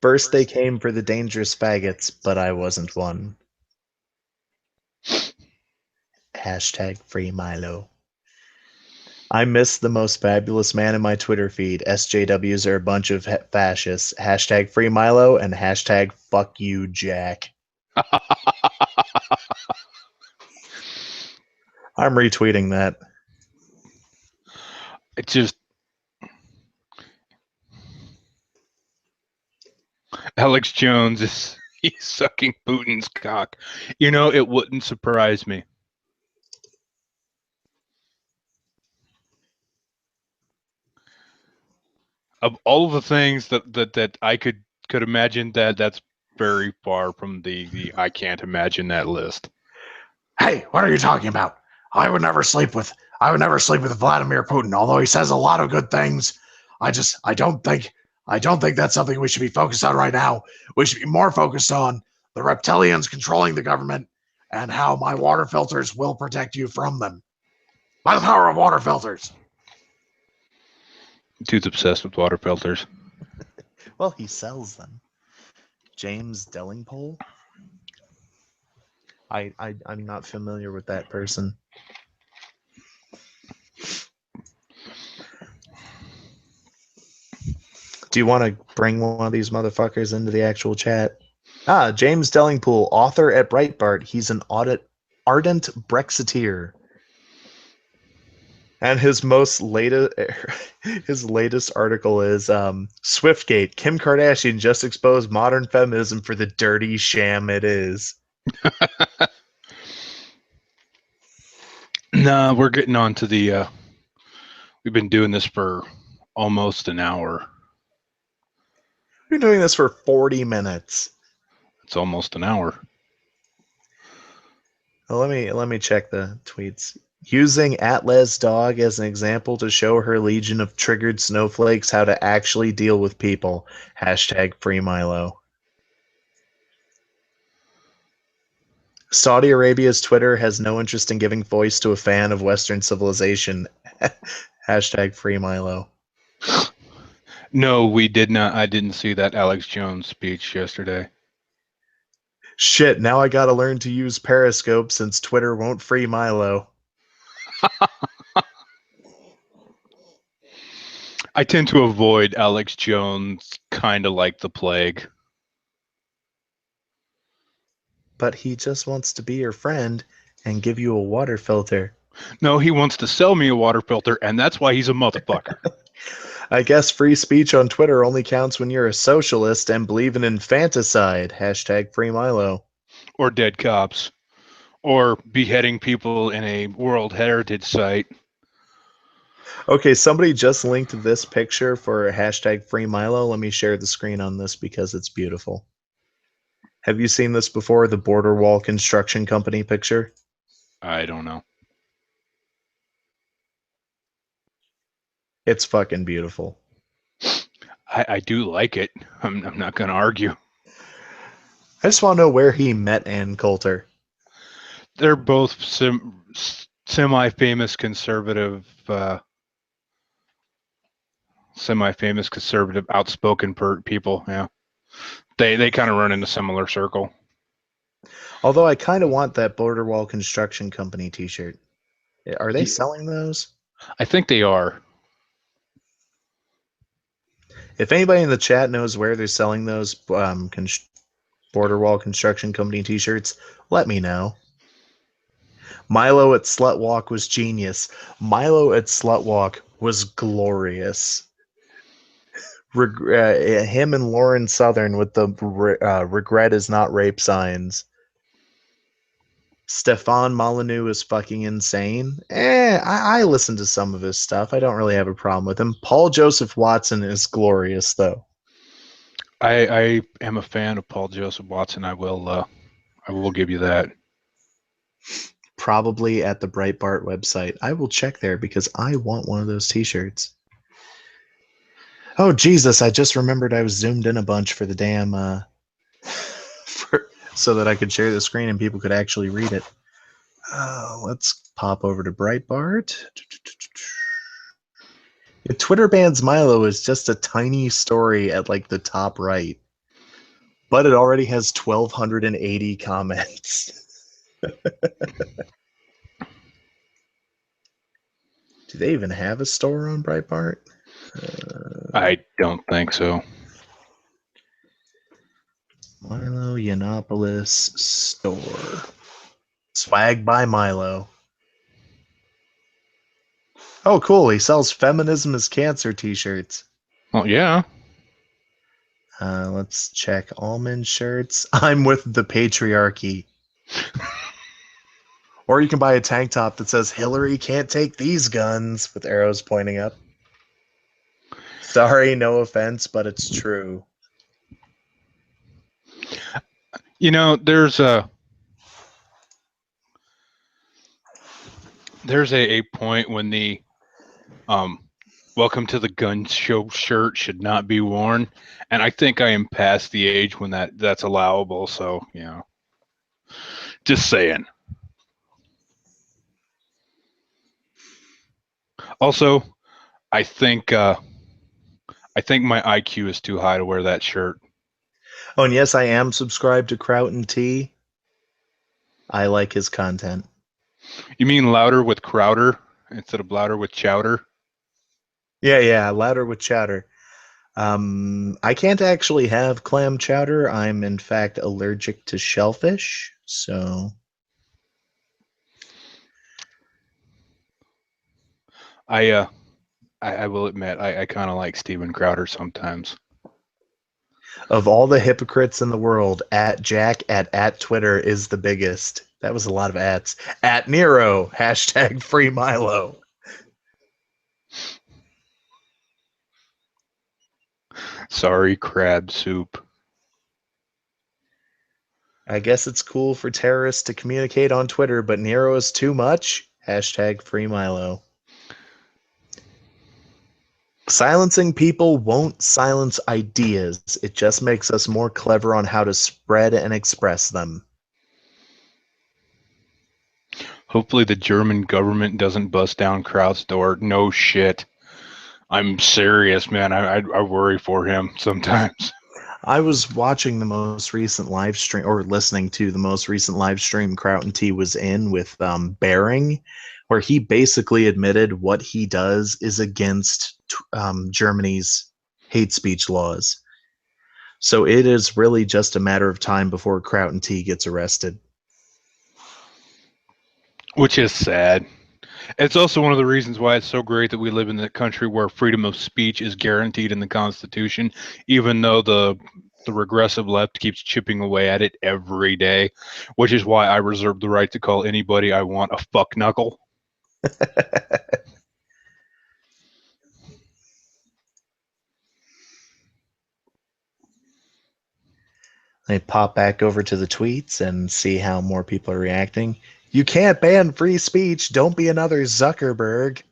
First they came for the dangerous faggots, but I wasn't one. Hashtag free Milo. I miss the most fabulous man in my Twitter feed. SJWs are a bunch of fascists. Hashtag free Milo and hashtag fuck you, Jack. I'm retweeting that. It just Alex Jones is he's sucking Putin's cock. You know, it wouldn't surprise me. Of all the things that I could imagine, that's very far from the I can't imagine that list. Hey, what are you talking about? I would never sleep with Vladimir Putin, although he says a lot of good things. I don't think that's something we should be focused on right now. We should be more focused on the reptilians controlling the government and how my water filters will protect you from them. By the power of water filters. Dude's obsessed with water filters. Well, he sells them. James Dellingpole? I'm not familiar with that person. Do you want to bring one of these motherfuckers into the actual chat? James Dellingpole, author at Breitbart. He's an ardent Brexiteer. And his latest article is Swiftgate. Kim Kardashian just exposed modern feminism for the dirty sham it is. No, we're getting on to the. We've been doing this for almost an hour. We've been doing this for 40 minutes. It's almost an hour. Well, let me check the tweets. Using Atlas dog as an example to show her legion of triggered snowflakes how to actually deal with people. Hashtag free Milo. Saudi Arabia's Twitter has no interest in giving voice to a fan of Western civilization. Hashtag free Milo. No, we did not. I didn't see that Alex Jones speech yesterday. Shit, now I gotta learn to use Periscope since Twitter won't free Milo. I tend to avoid Alex Jones kind of like the plague. But he just wants to be your friend and give you a water filter. No, he wants to sell me a water filter, and that's why he's a motherfucker. I guess free speech on Twitter only counts when you're a socialist and believe in infanticide. Hashtag free Milo. Or dead cops. Or beheading people in a World Heritage site. Okay, somebody just linked this picture for hashtag free Milo. Let me share the screen on this because it's beautiful. Have you seen this before? The border wall construction company picture? I don't know. It's fucking beautiful. I do like it. I'm not going to argue. I just want to know where he met Ann Coulter. They're both semi-famous conservative, outspoken people. Yeah, they kind of run in a similar circle. Although I kind of want that border wall construction company T-shirt. Are they selling those? I think they are. If anybody in the chat knows where they're selling those border wall construction company T-shirts, let me know. Milo at Slutwalk was genius. Milo at Slutwalk was glorious. Him and Lauren Southern with the regret is not rape signs. Stefan Molyneux is fucking insane. I listen to some of his stuff. I don't really have a problem with him. Paul Joseph Watson is glorious, though. I am a fan of Paul Joseph Watson. I will give you that. Probably at the Breitbart website. I will check there because I want one of those T-shirts. Oh Jesus! I just remembered I was zoomed in a bunch for the damn so that I could share the screen and people could actually read it. Let's pop over to Breitbart. If Twitter bans Milo is just a tiny story at like the top right. but it already has 1,280 comments. Do they even have a store on Breitbart? I don't think so. Milo Yiannopoulos store. Swag by Milo. Oh, cool. He sells Feminism is Cancer t-shirts. Well, yeah. Let's check almond shirts. I'm with the patriarchy. Or you can buy a tank top that says Hillary can't take these guns with arrows pointing up. Sorry, no offense, but it's true. You know, there's a point when the welcome to the gun show shirt should not be worn, and I think I am past the age when that's allowable, so just saying. Also, I think my IQ is too high to wear that shirt. Oh, and yes, I am subscribed to Kraut and T. I like his content. You mean louder with Crowder instead of louder with Chowder? Yeah, louder with chowder. I can't actually have clam chowder. I'm in fact allergic to shellfish, so I will admit I kind of like Steven Crowder sometimes. of all the hypocrites in the world, at Jack at Twitter is the biggest. That was a lot of ats. At Nero, hashtag free Milo. Sorry, crab soup. I guess it's cool for terrorists to communicate on Twitter, but Nero is too much. Hashtag free Milo. Silencing people won't silence ideas. It just makes us more clever on how to spread and express them. Hopefully the German government doesn't bust down Kraut's door. No shit. I'm serious, man. I worry for him sometimes. I was watching the most recent live stream, or listening to the most recent live stream Kraut and T was in with Bering, where he basically admitted what he does is against Germany's hate speech laws. So it is really just a matter of time before Kraut and T gets arrested. Which is sad. It's also one of the reasons why it's so great that we live in a country where freedom of speech is guaranteed in the Constitution, even though the regressive left keeps chipping away at it every day, which is why I reserve the right to call anybody I want a fuck knuckle. They pop back over to the tweets and see how more people are reacting. You can't ban free speech. Don't be another Zuckerberg.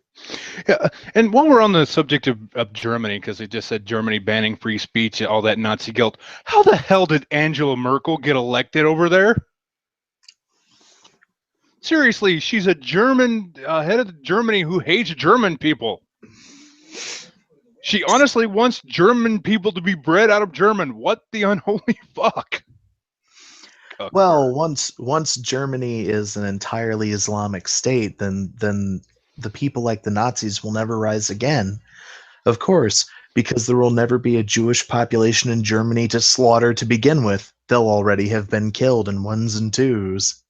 Yeah, and while we're on the subject of Germany, because they just said Germany banning free speech, all that Nazi guilt, how the hell did Angela Merkel get elected over there? Seriously, she's a German head of Germany who hates German people. She honestly wants German people to be bred out of German. What the unholy fuck? Well, once Germany is an entirely Islamic state, then the people like the Nazis will never rise again. Of course, because there will never be a Jewish population in Germany to slaughter to begin with. They'll already have been killed in ones and twos.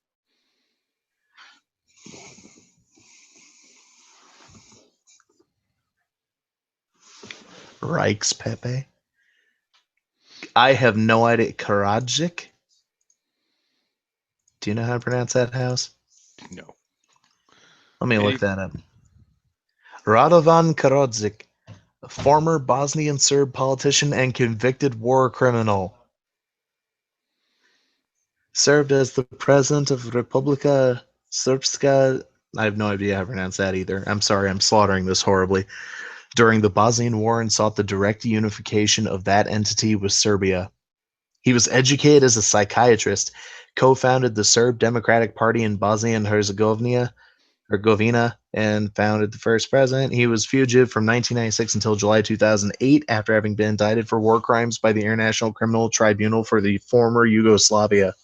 Reichs Pepe. I have no idea. Karadzic? Do you know how to pronounce that house? No. Let me look that up. Radovan Karadzic, a former Bosnian Serb politician and convicted war criminal. Served as the president of Republika Srpska. I have no idea how to pronounce that either. I'm sorry, I'm slaughtering this horribly. During the Bosnian War and sought the direct unification of that entity with Serbia. He was educated as a psychiatrist, co-founded the Serb Democratic Party in Bosnia and Herzegovina, Hergovina and founded the first president. He was fugitive from 1996 until July 2008 after having been indicted for war crimes by the International Criminal Tribunal for the former Yugoslavia.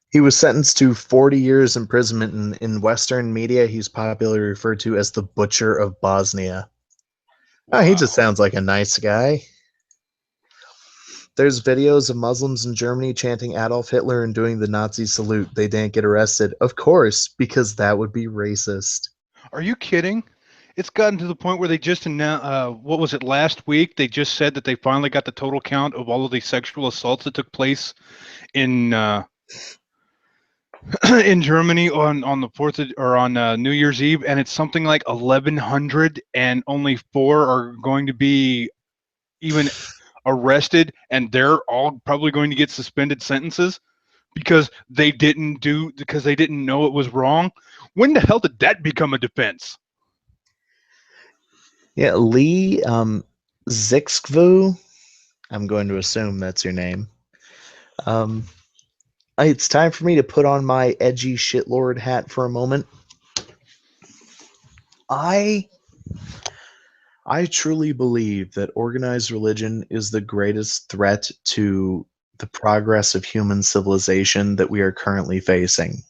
He was sentenced to 40 years imprisonment. In Western media, he's popularly referred to as the Butcher of Bosnia. Oh, he just Wow. sounds like a nice guy. There's videos of Muslims in Germany chanting Adolf Hitler and doing the Nazi salute. They didn't get arrested. Of course, because that would be racist. Are you kidding? It's gotten to the point where they just announced, what was it, last week? They just said that they finally got the total count of all of the sexual assaults that took place in in Germany on the fourth or on New Year's Eve, and it's something like 1,100, and only 4 are going to be even arrested, and they're all probably going to get suspended sentences because they didn't know it was wrong. When the hell did that become a defense? Yeah, Lee Zixkvu. I'm going to assume that's your name. It's time for me to put on my edgy shitlord hat for a moment. I truly believe that organized religion is the greatest threat to the progress of human civilization that we are currently facing.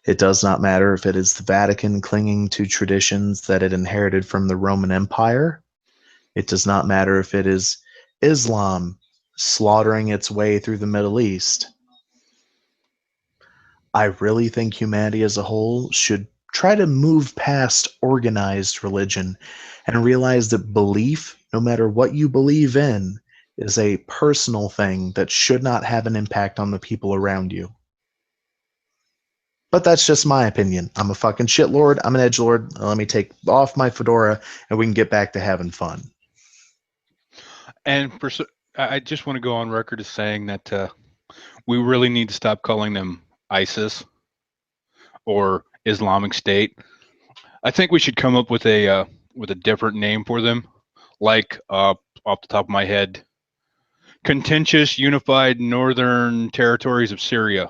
It does not matter if it is the Vatican clinging to traditions that it inherited from the Roman Empire. It does not matter if it is Islam slaughtering its way through the Middle East. I really think humanity as a whole should try to move past organized religion and realize that belief, no matter what you believe in, is a personal thing that should not have an impact on the people around you. But that's just my opinion. I'm a fucking shitlord. I'm an edgelord. Let me take off my fedora and we can get back to having fun. And I just want to go on record as saying that we really need to stop calling them ISIS or Islamic State. I think we should come up with a different name for them, like off the top of my head, contentious unified northern territories of Syria.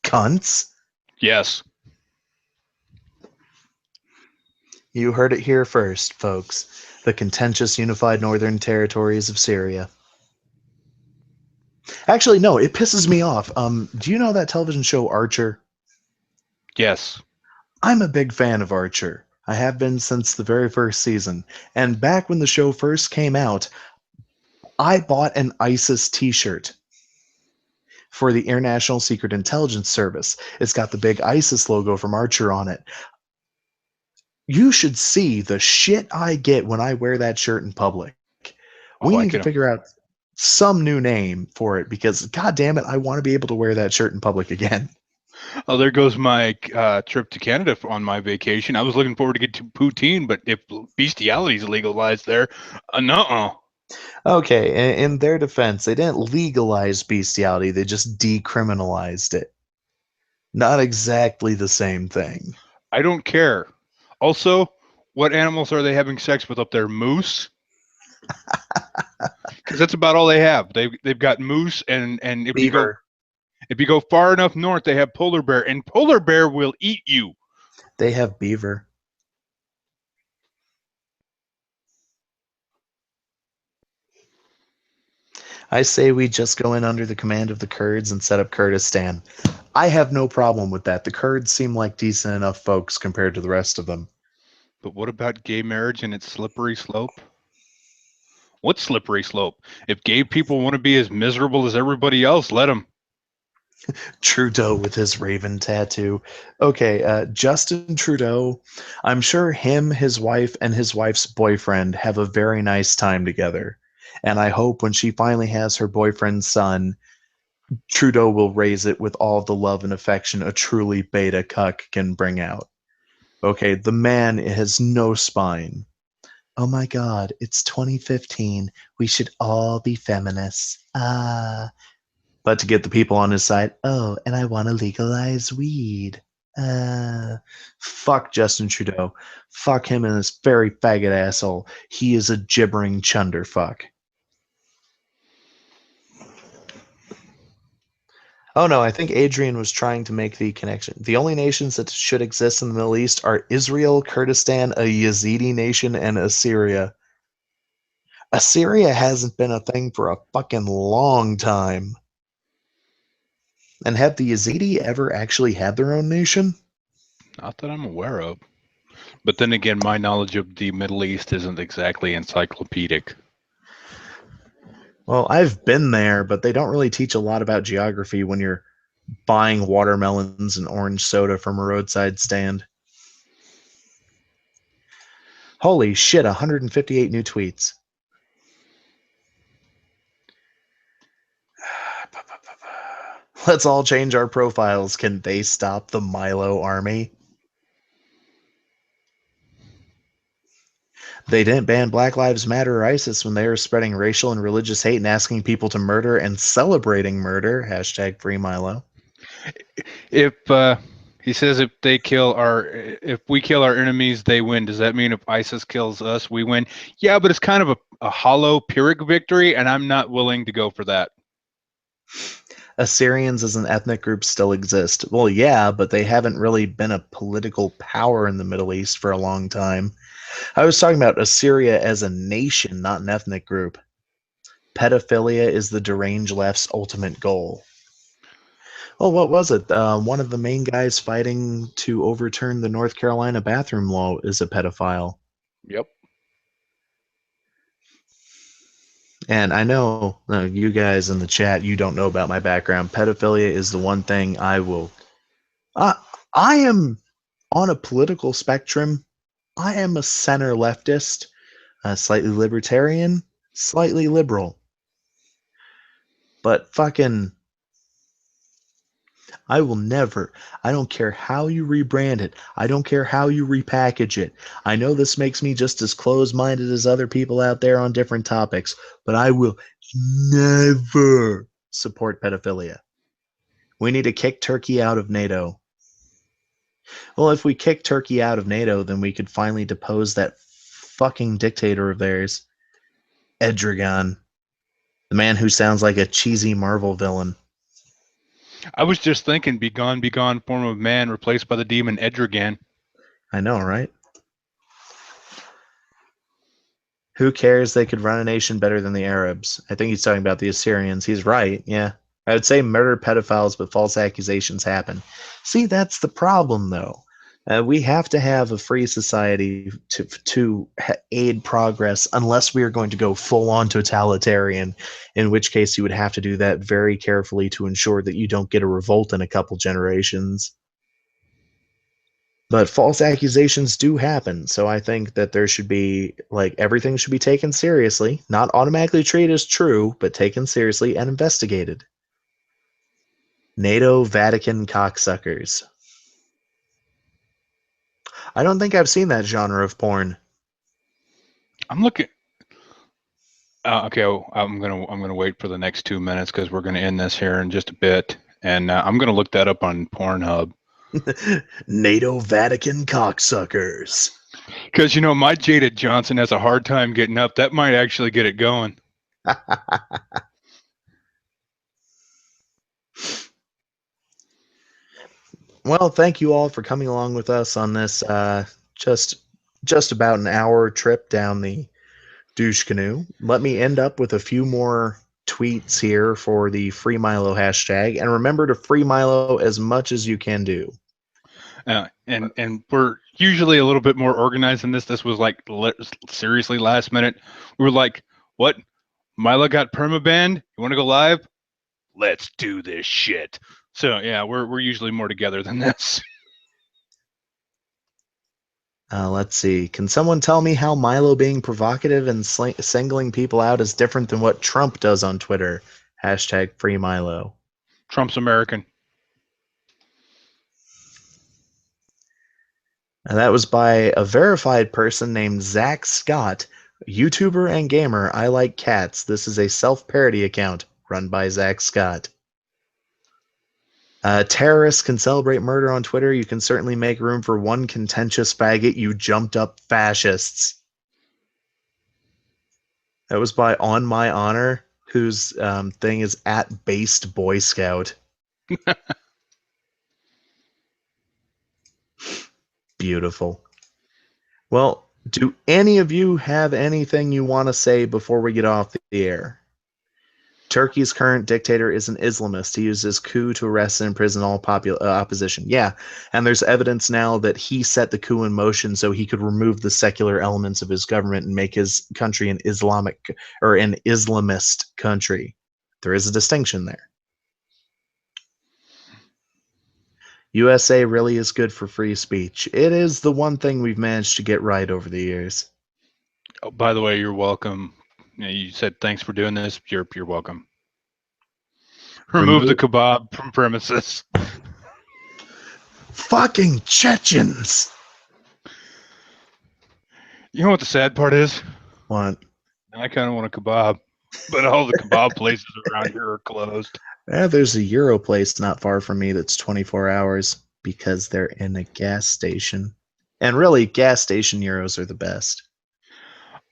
Cunts. Yes. You heard it here first, folks. The contentious unified northern territories of Syria. Actually, no, it pisses me off. Do you know that television show Archer? Yes. I'm a big fan of Archer. I have been since the very first season. And back when the show first came out, I bought an ISIS t-shirt for the International Secret Intelligence Service. It's got the big ISIS logo from Archer on it. You should see the shit I get when I wear that shirt in public. Oh, We I need to can. figure out some new name for it because, god damn it, I want to be able to wear that shirt in public again. Oh, there goes my trip to Canada on my vacation. I was looking forward to get to poutine, but if bestiality is legalized there, nuh-uh. Okay, in their defense, they didn't legalize bestiality, they just decriminalized it. Not exactly the same thing. I don't care. Also, what animals are they having sex with up there? Moose? Because that's about all they have. They've got moose, and Beaver. if you go far enough north, they have polar bear, and polar bear will eat you. They have beaver. I say we just go in under the command of the Kurds and set up Kurdistan. I have no problem with that. The Kurds seem like decent enough folks compared to the rest of them. But what about gay marriage and its slippery slope? What slippery slope? If gay people want to be as miserable as everybody else, let them. Trudeau with his raven tattoo. Okay, Justin Trudeau, I'm sure him, his wife, and his wife's boyfriend have a very nice time together. And I hope when she finally has her boyfriend's son, Trudeau will raise it with all the love and affection a truly beta cuck can bring out. Okay, the man has no spine. Oh my god, it's 2015. We should all be feminists. But to get the people on his side, oh, and I want to legalize weed. Fuck Justin Trudeau. Fuck him and this very faggot asshole. He is a gibbering chunderfuck. Oh no, I think Adrian was trying to make the connection. The only nations that should exist in the Middle East are Israel, Kurdistan, a Yazidi nation, and Assyria. Assyria hasn't been a thing for a fucking long time. And have the Yazidi ever actually had their own nation? Not that I'm aware of. But then again, my knowledge of the Middle East isn't exactly encyclopedic. Well, I've been there, but they don't really teach a lot about geography when you're buying watermelons and orange soda from a roadside stand. Holy shit, 158 new tweets. Let's all change our profiles. Can they stop the Milo army? They didn't ban Black Lives Matter or ISIS when they were spreading racial and religious hate and asking people to murder and celebrating murder. Hashtag free Milo. If he says if we kill our enemies, they win. Does that mean if ISIS kills us, we win? Yeah, but it's kind of a hollow Pyrrhic victory, and I'm not willing to go for that. Assyrians as an ethnic group still exist. Well, yeah, but they haven't really been a political power in the Middle East for a long time. I was talking about Assyria as a nation, not an ethnic group. Pedophilia is the deranged left's ultimate goal. Well, what was it? One of the main guys fighting to overturn the North Carolina bathroom law is a pedophile. Yep. And I know you guys in the chat, you don't know about my background. Pedophilia is the one thing I will. I, I am on a political spectrum. I am a center leftist, slightly libertarian, slightly liberal. But fucking, I will never, I don't care how you rebrand it. I don't care how you repackage it. I know this makes me just as closed minded as other people out there on different topics, but I will never support pedophilia. We need to kick Turkey out of NATO. Well, if we kick Turkey out of NATO, then we could finally depose that fucking dictator of theirs, Erdogan, the man who sounds like a cheesy Marvel villain. I was just thinking, be gone, form of man, replaced by the demon Edragan. I know, right? Who cares? They could run a nation better than the Arabs. I think he's talking about the Assyrians. He's right. Yeah. I would say murder pedophiles, but false accusations happen. See, that's the problem, though. We have to have a free society to aid progress, unless we are going to go full on totalitarian, in which case you would have to do that very carefully to ensure that you don't get a revolt in a couple generations. But false accusations do happen, so I think that there should be everything should be taken seriously, not automatically treated as true, but taken seriously and investigated. NATO Vatican cocksuckers. I don't think I've seen that genre of porn. I'm looking. Okay, I'm gonna wait for the next 2 minutes because we're gonna end this here in just a bit, and I'm gonna look that up on Pornhub. NATO Vatican cocksuckers. Because my Jada Johnson has a hard time getting up. That might actually get it going. Well, thank you all for coming along with us on this just about an hour trip down the douche canoe. Let me end up with a few more tweets here for the free Milo hashtag, and remember to free Milo as much as you can do. And we're usually a little bit more organized than this. This was like seriously last minute. We were like, "What? Milo got permabanned? You want to go live? Let's do this shit." So yeah, we're usually more together than this. Let's see. Can someone tell me how Milo being provocative and singling people out is different than what Trump does on Twitter? Hashtag free Milo. Trump's American. And that was by a verified person named Zach Scott, YouTuber and gamer. I like cats. This is a self-parody account run by Zach Scott. Terrorists can celebrate murder on Twitter. You can certainly make room for one contentious faggot, you jumped up fascists. That was by On My Honor, whose thing is at Based Boy Scout. Beautiful. Well, do any of you have anything you want to say before we get off the air? Turkey's current dictator is an Islamist. He used his coup to arrest and imprison all opposition. Yeah, and there's evidence now that he set the coup in motion so he could remove the secular elements of his government and make his country an Islamic or an Islamist country. There is a distinction there. USA really is good for free speech. It is the one thing we've managed to get right over the years. Oh, by the way, you're welcome. You said thanks for doing this. You're welcome. Remove the kebab from premises. Fucking Chechens. You know what the sad part is? What? I kind of want a kebab, but all the kebab places around here are closed. There's a Euro place not far from me that's 24 hours because they're in a gas station. And really, gas station Euros are the best.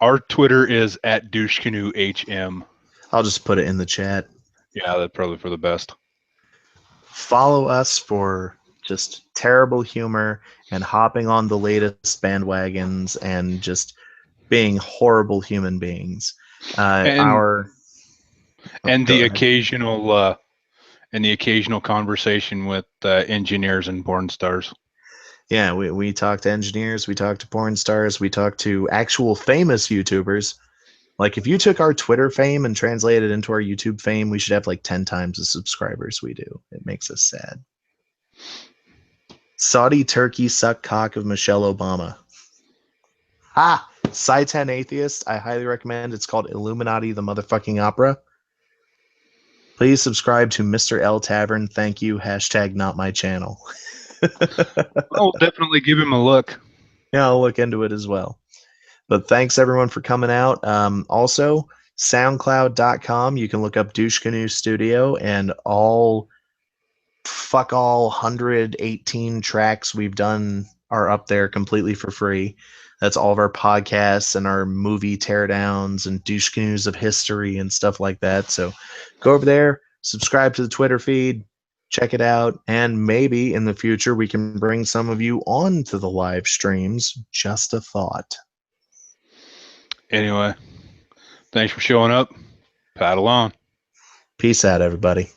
Our Twitter is at douchecanoehm. I'll just put it in the chat. Yeah, that's probably for the best. Follow us for just terrible humor and hopping on the latest bandwagons and just being horrible human beings. And the ahead. occasional conversation with engineers and porn stars. Yeah, we talk to engineers, we talk to porn stars, we talk to actual famous YouTubers. Like, if you took our Twitter fame and translated it into our YouTube fame, we should have like 10 times the subscribers we do. It makes us sad. Saudi Turkey suck cock of Michelle Obama. Ah, Sci-10 Atheist, I highly recommend. It's called Illuminati the Motherfucking Opera. Please subscribe to Mr. L Tavern. Thank you. Hashtag not my channel. I'll definitely give him a look. Yeah, I'll look into it as well. But thanks everyone for coming out. Also, soundcloud.com, you can look up Douche Canoe Studio, and all 118 tracks we've done are up there completely for free. That's all of our podcasts and our movie teardowns and douche canoes of history and stuff like that. So go over there, subscribe to the Twitter feed, check it out, and maybe in the future we can bring some of you on to the live streams. Just a thought. Anyway, thanks for showing up. Paddle on. Peace out, everybody.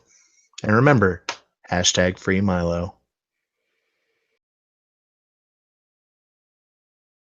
And remember, hashtag free Milo.